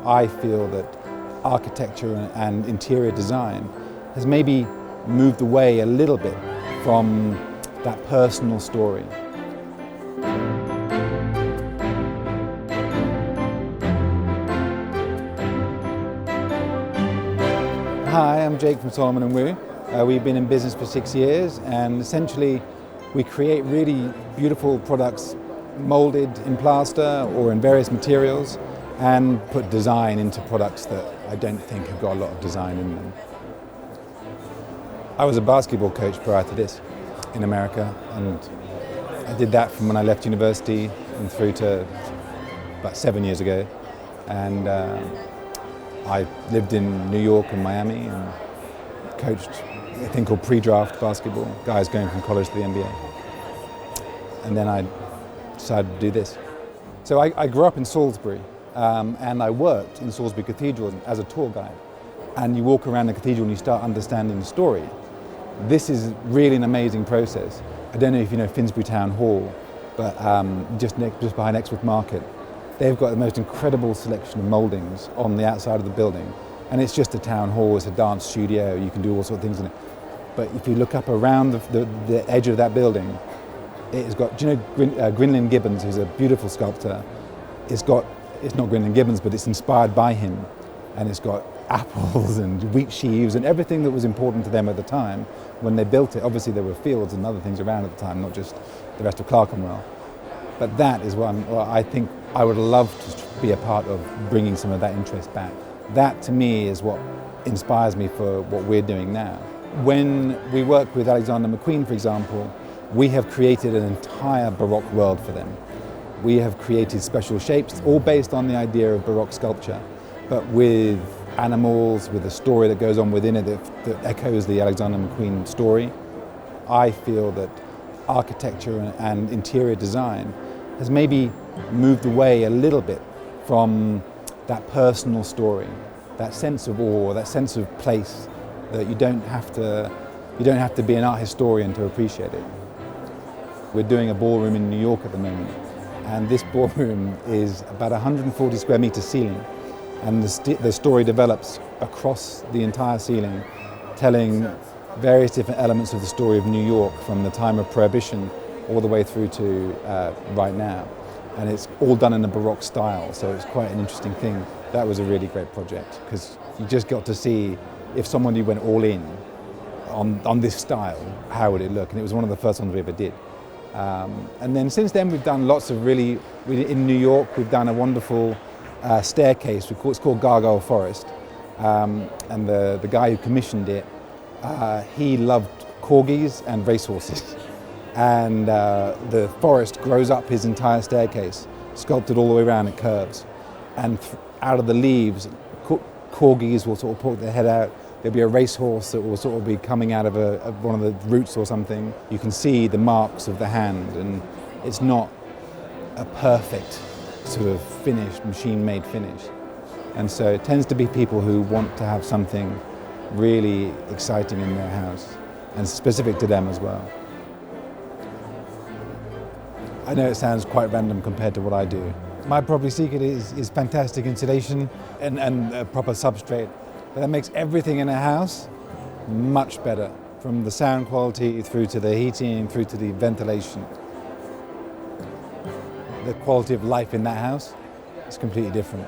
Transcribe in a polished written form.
I feel that architecture and interior design has maybe moved away a little bit from that personal story. Hi, I'm Jake from Solomon & Wu. We've been in business for 6 years, and essentially we create really beautiful products molded in plaster or in various materials and put design into products that I don't think have got a lot of design in them. I was a basketball coach prior to this in America, and I did that from when I left university and through to about 7 years ago. And I lived in New York and Miami and coached a thing called pre-draft basketball, guys going from college to the NBA. And then I decided to do this. So I grew up in Salisbury, and I worked in Salisbury Cathedral as a tour guide. And you walk around the cathedral and you start understanding the story. This is really an amazing process. I don't know if you know Finsbury Town Hall, but just behind Exmouth Market, they've got the most incredible selection of mouldings on the outside of the building. And it's just a town hall, it's a dance studio, you can do all sorts of things in it. But if you look up around the edge of that building, it's got, do you know Greenland Gibbons, who's a beautiful sculptor? It's not Greenland Gibbons, but it's inspired by him. And it's got apples and wheat sheaves and everything that was important to them at the time when they built it. Obviously there were fields and other things around at the time, not just the rest of Clerkenwell. But that is one I think I would love to be a part of, bringing some of that interest back. That to me is what inspires me for what we're doing now. When we work with Alexander McQueen, for example, we have created an entire Baroque world for them. We have created special shapes, all based on the idea of Baroque sculpture, but with animals, with a story that goes on within it that echoes the Alexander McQueen story. I feel that architecture and interior design has maybe moved away a little bit from that personal story, that sense of awe, that sense of place, that you don't have to be an art historian to appreciate it. We're doing a ballroom in New York at the moment, and this ballroom is about 140 square meter ceiling, and the story develops across the entire ceiling, telling various different elements of the story of New York from the time of Prohibition all the way through to right now. And it's all done in a Baroque style, so it's quite an interesting thing. That was a really great project, because you just got to see if somebody went all in on this style, how would it look? And it was one of the first ones we ever did. And then since then we've done lots of in New York we've done a wonderful staircase, it's called Gargoyle Forest. And the guy who commissioned it, he loved corgis and racehorses. And the forest grows up his entire staircase, sculpted all the way around, it curves. And out of the leaves, corgis will sort of poke their head out. There'll be a racehorse that will sort of be coming out of one of the roots or something. You can see the marks of the hand, and it's not a perfect sort of finished, machine-made finish. And so it tends to be people who want to have something really exciting in their house, and specific to them as well. I know it sounds quite random compared to what I do. My property secret is fantastic insulation and a proper substrate. But that makes everything in a house much better, from the sound quality through to the heating, through to the ventilation. The quality of life in that house is completely different.